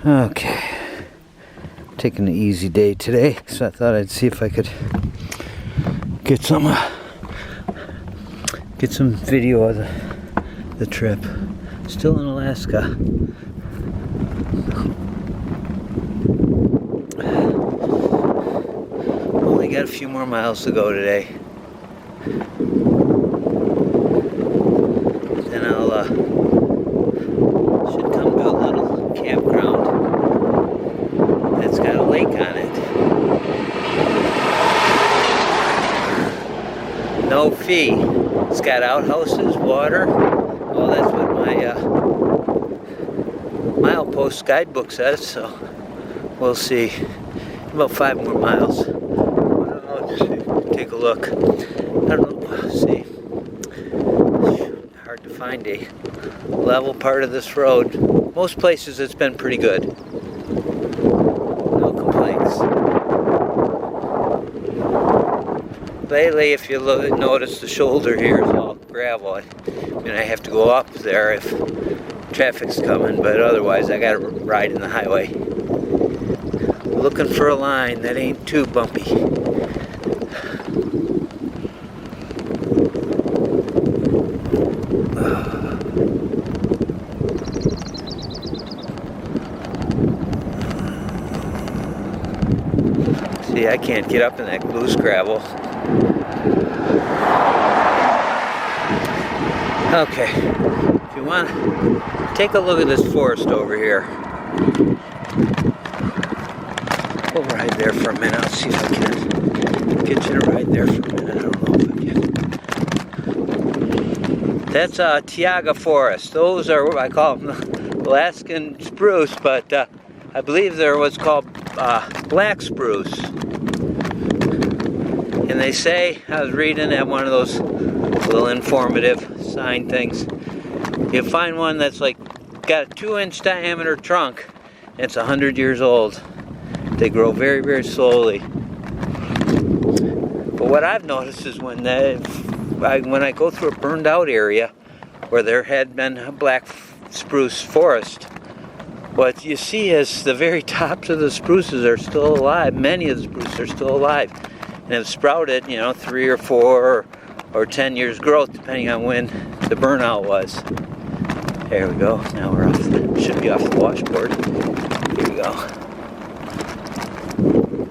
Okay, taking an easy day today, so I thought I'd see if I could get some video of the trip. Still in Alaska. Only got a few more miles to go today. Then I'll should come to a little campground that's got a lake on it. No fee. It's got outhouses, water. Oh, that's what my milepost guidebook says, so we'll see. About 5 more miles. I don't know, just take a look. I don't know, see. Hard to find a level part of this road. Most places it's been pretty good. No complaints. Lately, if you notice, the shoulder here is all gravel. I mean, I have to go up there if traffic's coming, but otherwise I gotta ride in the highway. Looking for a line that ain't too bumpy. See, I can't get up in that loose gravel. Okay, if you want, take a look at this forest over here. We'll ride there for a minute. I'll see if I can get you to ride there for a minute. I don't know if I can. That's Taiga Forest. Those are what I call them Alaskan spruce, but I believe they're what's called black spruce. And they say, I was reading at one of those little informative sign things, you find one that's like got a 2-inch diameter trunk, and it's 100 years old. They grow very, very slowly. But what I've noticed is when I go through a burned out area where there had been a black spruce forest, what you see is the very tops of the spruces are still alive. Many of the spruces are still alive and have sprouted, 3 or 4 or 10 years growth, depending on when the burnout was. There we go. Now we're off. Should be off the washboard. Here we go.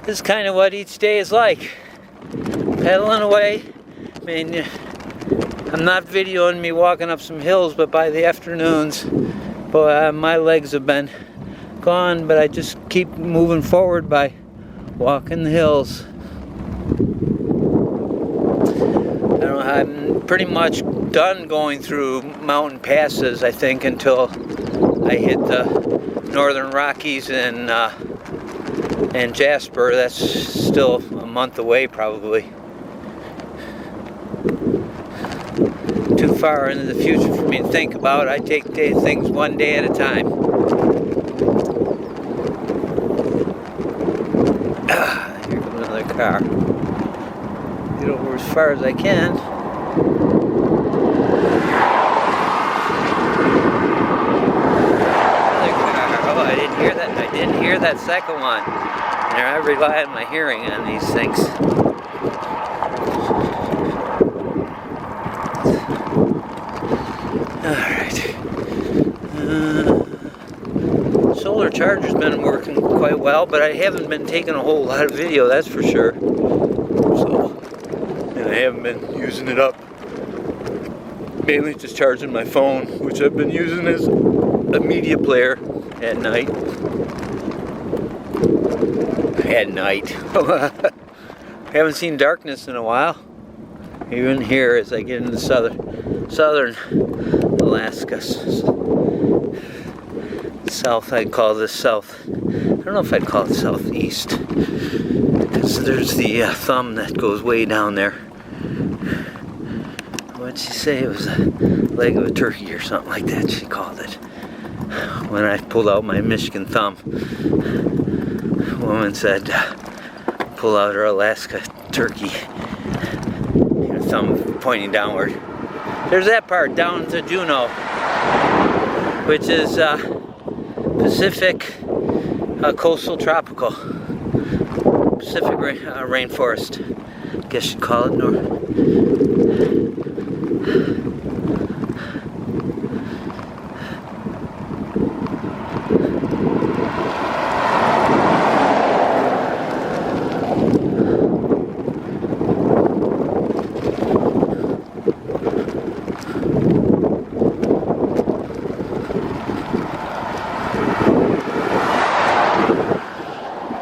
This is kind of what each day is like. Pedaling away. I mean, I'm not videoing me walking up some hills, but by the afternoons, boy, my legs have been gone, but I just keep moving forward by walking the hills. I don't know, I'm pretty much done going through mountain passes, I think, until I hit the Northern Rockies and Jasper. That's still a month away, probably. Too far into the future for me to think about. I take things one day at a time. Here comes another car. Get over as far as I can. Another car. Oh, I didn't hear that. I didn't hear that second one. And I rely on my hearing on these things. Solar charger's been working quite well, but I haven't been taking a whole lot of video, that's for sure. So, and I haven't been using it up. Mainly just charging my phone, which I've been using as a media player at night. At night. Haven't seen darkness in a while. Even here as I get into southern Alaska. South, I'd call this south. I don't know if I'd call it southeast, because there's the thumb that goes way down there. What'd she say? It was a leg of a turkey or something like that, she called it. When I pulled out my Michigan thumb, a woman said, pull out her Alaska turkey. Her thumb pointing downward. There's that part down to Juneau, which is Pacific coastal tropical Pacific rainforest, I guess you'd call it.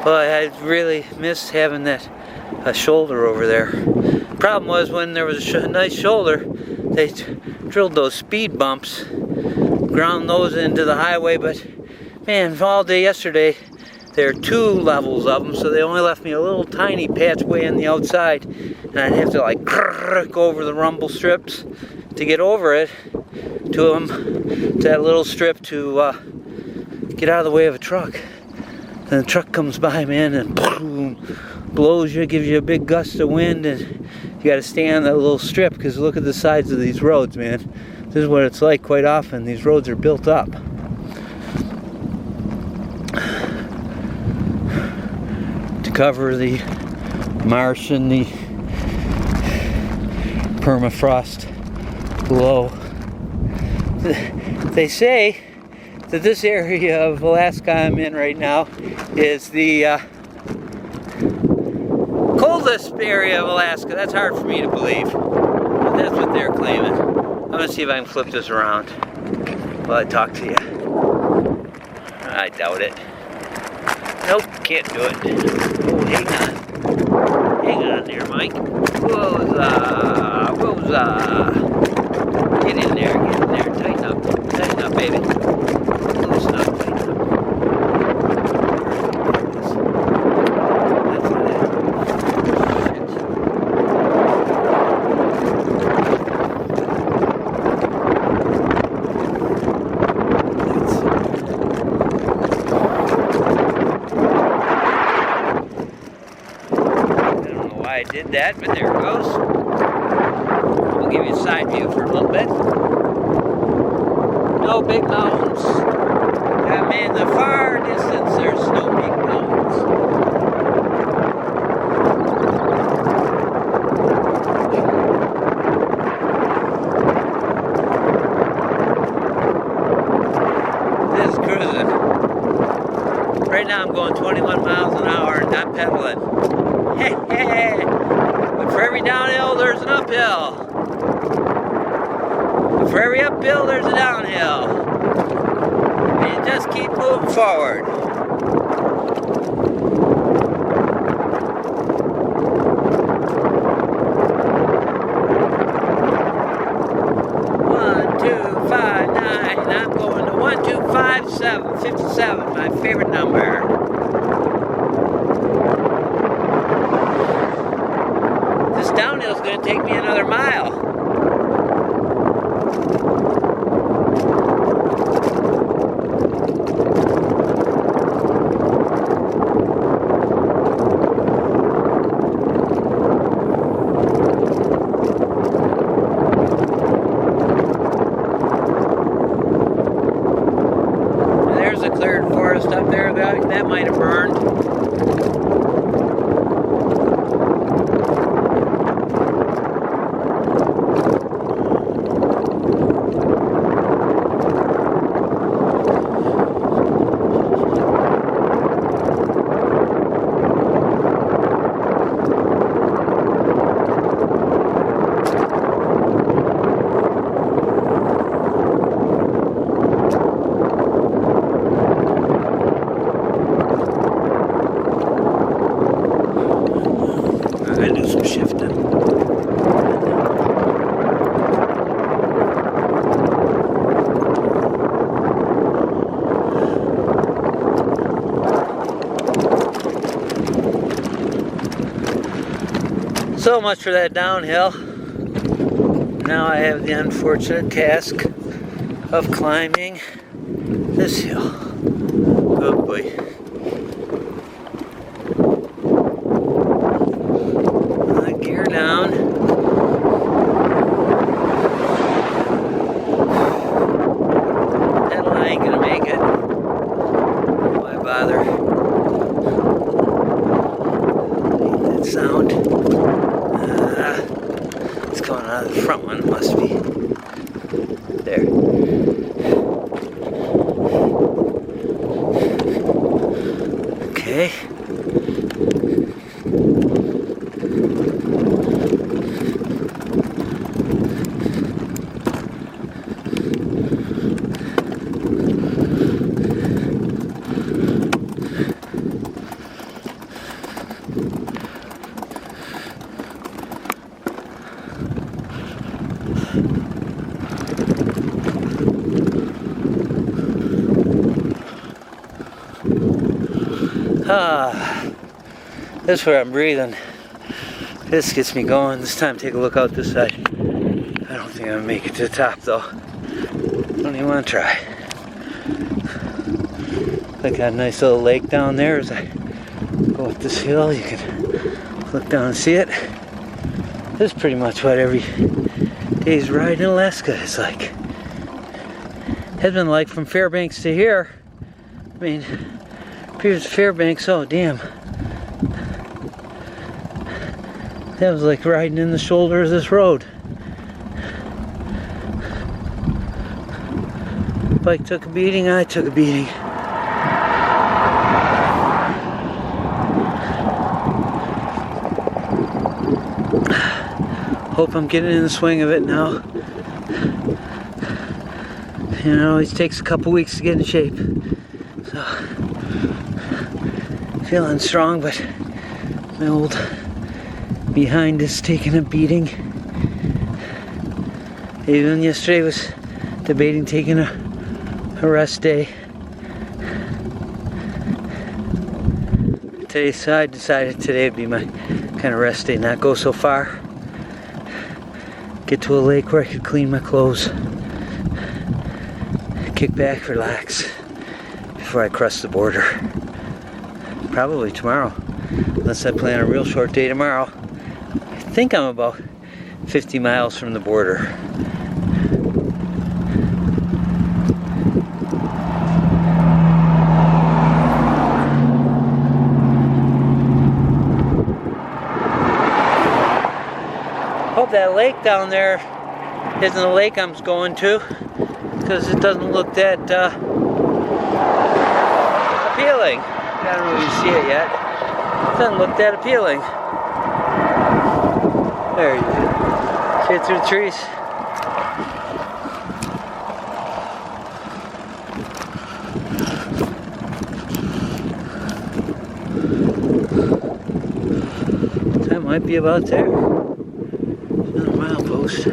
Well, I really missed having that shoulder over there. Problem was, when there was a nice shoulder, they drilled those speed bumps, ground those into the highway, but man, all day yesterday there are 2 levels of them, so they only left me a little tiny patch way on the outside, and I'd have to like go over the rumble strips to get over it to that little strip to get out of the way of a truck. And the truck comes by, man, and boom, blows you, gives you a big gust of wind, and you got to stay on that little strip, because look at the sides of these roads, man. This is what it's like quite often. These roads are built up. To cover the marsh and the permafrost below. They say that this area of Alaska I'm in right now is the coldest area of Alaska. That's hard for me to believe, but that's what they're claiming. I'm gonna see if I can flip this around while I talk to you. I doubt it. Nope, can't do it. Oh, hang on. Hang on there, Mike. Whoa-za, whoa-za. Get in there, tighten up, baby. Loosen up, tighten up. I did that, but there it goes. We'll give you a side view for a little bit. No big mountains. I mean, in the far distance, there's no big mountains. This is cruising. Right now I'm going 21 miles an hour and not pedaling. But for every downhill, there's an uphill. But for every uphill, there's a downhill. And you just keep moving forward. I'm going to 57, my favorite number. This downhill is going to take me another mile. There's a cleared forest up there that might have burned. I do some shifting. So much for that downhill. Now I have the unfortunate task of climbing this hill. Oh boy. Gear down. That line ain't gonna make it. Why bother? front one must be. There. Okay. This is where I'm breathing. This gets me going. This time, take a look out this side. I don't think I'm gonna make it to the top though. Don't even want to try. I got a nice little lake down there as I go up this hill. You can look down and see it. This is pretty much what every day's ride in Alaska is like. Has been like from Fairbanks to here. I mean, here's Fairbanks. Oh damn. That was like riding in the shoulder of this road. Bike took a beating, I took a beating. Hope I'm getting in the swing of it now. You know, it always takes a couple weeks to get in shape. So, feeling strong, but my old behind is taking a beating. Even yesterday was debating taking a rest day. Today, so I decided today would be my kind of rest day, not go so far. Get to a lake where I could clean my clothes. Kick back, relax before I cross the border. Probably tomorrow, unless I plan a real short day tomorrow. I think I'm about 50 miles from the border. Hope that lake down there isn't the lake I'm going to, because it doesn't look that appealing. I don't know if you see it yet. It doesn't look that appealing. There you go. See it through the trees. That might be about there. Another milepost.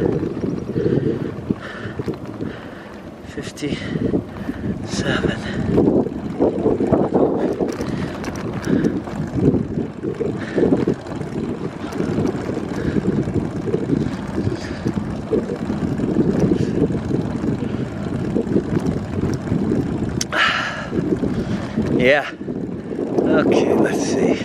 57. Yeah. Okay, let's see.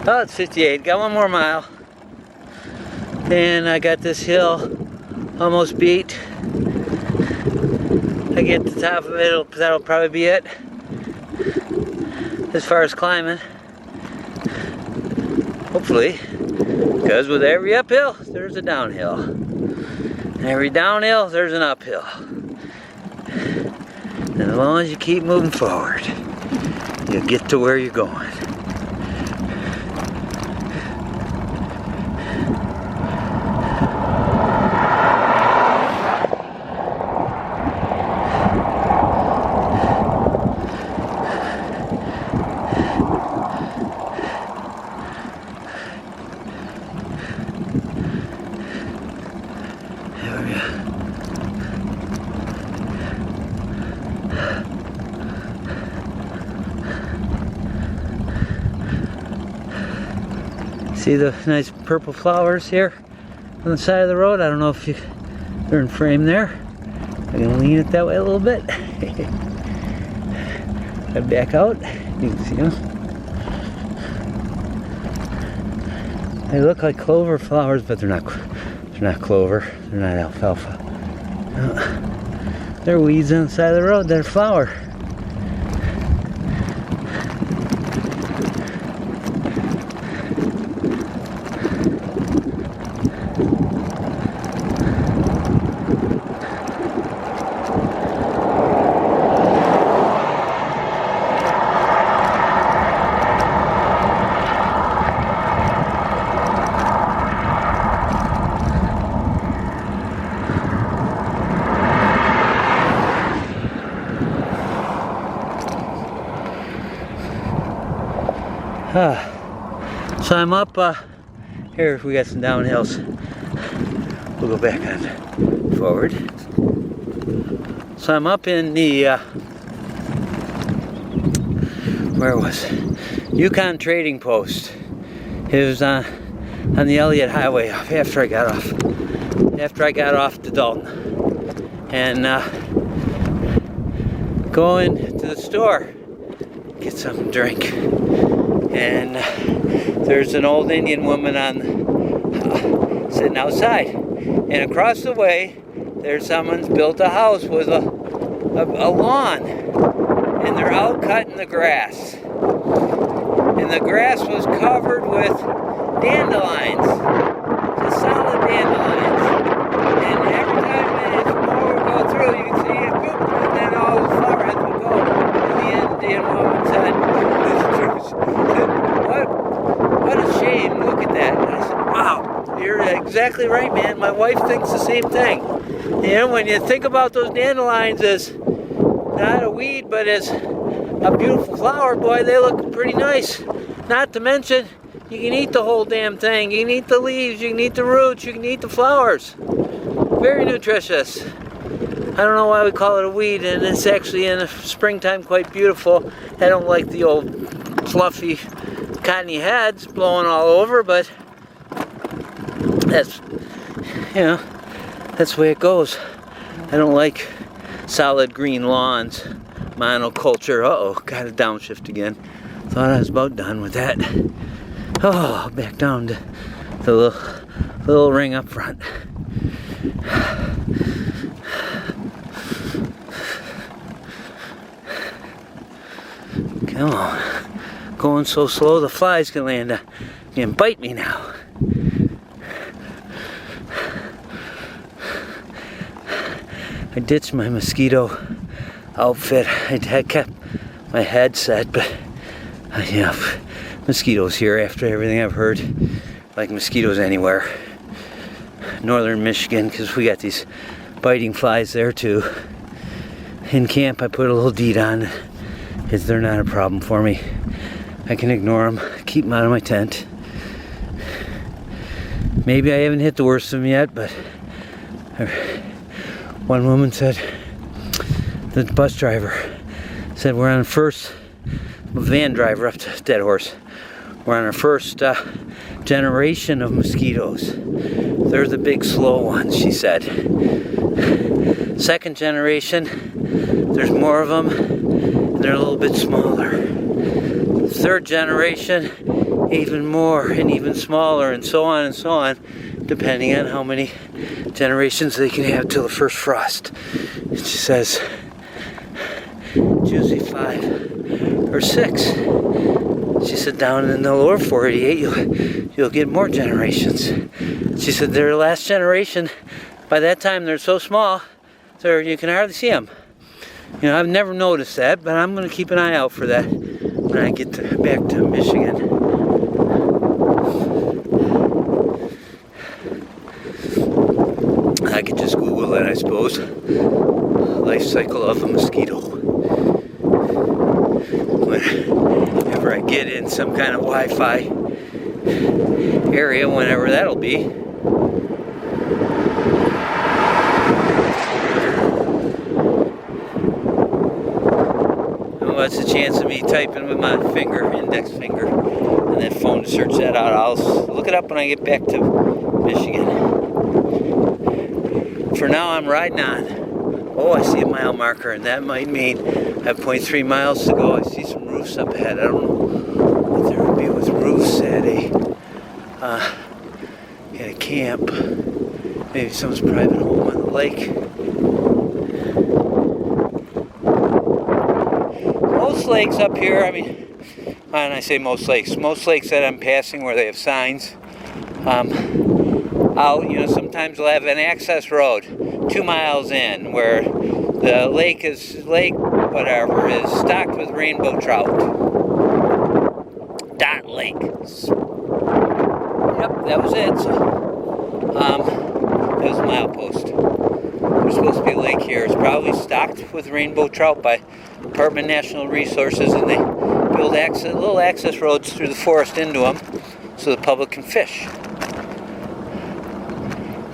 Oh, it's 58. Got one more mile. And I got this hill almost beat. I get to the top of it, that'll probably be it. As far as climbing. Hopefully. Because with every uphill, there's a downhill. And every downhill, there's an uphill. And as long as you keep moving forward, you'll get to where you're going. See the nice purple flowers here on the side of the road? I don't know if they're in frame there. I'm gonna lean it that way a little bit. I back out. You can see them. They look like clover flowers, but they're not. They're not clover. They're not alfalfa. No. They're weeds on the side of the road. They're flower. So I'm up here. We got some downhills. We'll go back on forward. So I'm up in the where was it? Yukon Trading Post. It was on the Elliott Highway after I got off the Dalton, and going to the store, get something to drink, and there's an old Indian woman sitting outside, and across the way there's someone's built a house with a lawn, and they're out cutting the grass, and the grass was covered with dandelions, just solid dandelions, and every time the mower would go through, you could see it, boop, and then all the flower heads would go, and the Indian woman said, what a shame, look at that. And I said, wow, you're exactly right, man, my wife thinks the same thing. You know, when you think about those dandelions as not a weed, but as a beautiful flower, boy, they look pretty nice. Not to mention, you can eat the whole damn thing. You can eat the leaves, you can eat the roots, you can eat the flowers. Very nutritious. I don't know why we call it a weed, and it's actually in the springtime quite beautiful. I don't like the old fluffy cottony heads blowing all over, but that's, you know, that's the way it goes. I don't like solid green lawns, monoculture. Uh-oh, got a downshift again. Thought I was about done with that. Oh, back down to the little ring up front. Come on. Going so slow the flies can land and bite me now. I ditched my mosquito outfit. I had kept my headset, but yeah, mosquitoes here after everything I've heard. Like mosquitoes anywhere. Northern Michigan, because we got these biting flies there too. In camp I put a little DEET on. They're not a problem for me. I can ignore them, keep them out of my tent. Maybe I haven't hit the worst of them yet, but one woman said, the bus driver said, we're on the first, van driver up to Dead Horse, we're on our first generation of mosquitoes. They're the big slow ones, she said. Second generation, there's more of them, and they're a little bit smaller. Third generation, even more and even smaller, and so on, depending on how many generations they can have till the first frost. And she says it's usually 5 or 6. She said down in the lower 488 you'll get more generations. She said their last generation, by that time they're so small you can hardly see them. You know, I've never noticed that, but I'm going to keep an eye out for that when I get back to Michigan. I could just Google it, I suppose. Life cycle of a mosquito. Whenever I get in some kind of Wi-Fi area, whenever that'll be. What's the chance of me typing with my index finger, and that phone to search that out? I'll look it up when I get back to Michigan. For now, I'm riding on. Oh, I see a mile marker, and that might mean I have 0.3 miles to go. I see some roofs up ahead. I don't know what there would be with roofs at a camp. Maybe someone's private home on the lake. Most lakes up here, I mean, and I say most lakes that I'm passing where they have signs, sometimes they'll have an access road 2 miles in where the lake is stocked with rainbow trout. Dot Lake. Yep, that was it. That was a milepost. There's supposed to be a lake here. It's probably stocked with rainbow trout by Department of Natural Resources, and they build little access roads through the forest into them so the public can fish.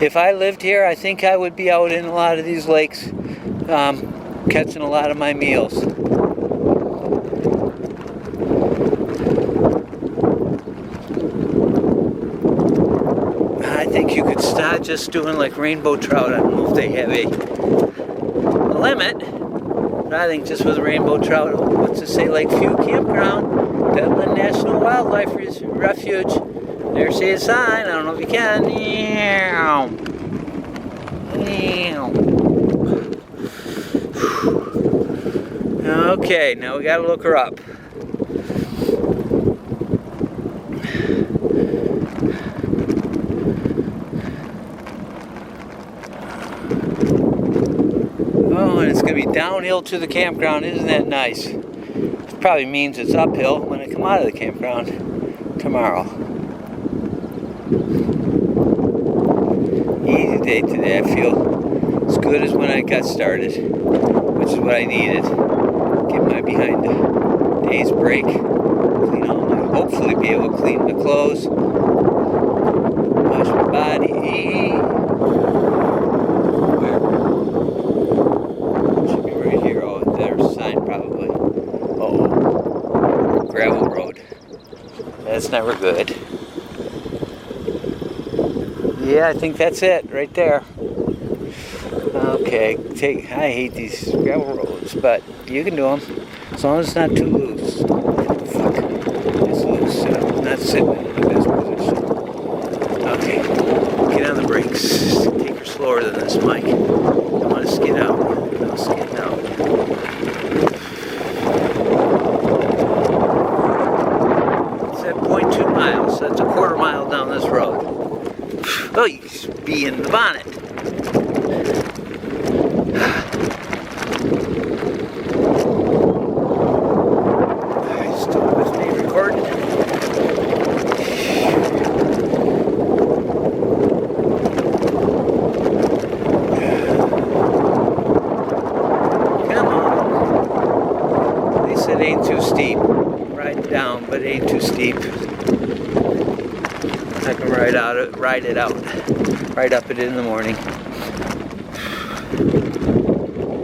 If I lived here, I think I would be out in a lot of these lakes catching a lot of my meals. I think you could start just doing like rainbow trout. I don't know if they have a limit, but I think just with rainbow trout, what's it say, Lakeview Campground, Dublin National Wildlife Refuge. There's a sign. I don't know if you can. Okay, now we gotta look her up. Oh, and it's gonna be downhill to the campground. Isn't that nice? It probably means it's uphill when I come out of the campground tomorrow. Easy day today. I feel as good as when I got started, which is what I needed. Get my behind a day's break. Clean all my, hopefully be able to clean the clothes, wash my body. Where? Should be right here. Oh, there's a sign probably. Oh, gravel road. That's never good. Yeah, I think that's it right there. Okay, I hate these gravel roads, but you can do them as long as it's not too loose. Fuck, it's loose. I'm not sitting in the best position. Okay, get on the brakes. Take her slower than this, Mike. I want to skid out. I'll skid out. It's at 0.2 miles. That's a quarter mile down this road. Oh, you should be in the bonnet. Still with me recording. Come on. They said it ain't too steep. Ride down, but it ain't too steep. I can ride it out, right up it in the morning.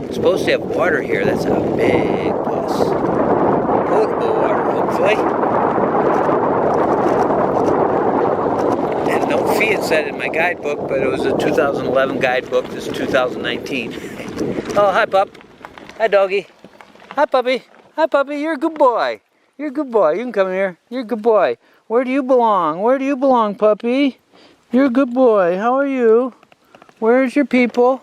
It's supposed to have water here. That's a big plus. Potable water, hopefully. And no fee, it said in my guidebook, but it was a 2011 guidebook. This is 2019. Oh, hi, pup. Hi, doggy. Hi, puppy. Hi, puppy. You're a good boy. You're a good boy. You can come here. You're a good boy. Where do you belong? Where do you belong, puppy? You're a good boy. How are you? Where's your people?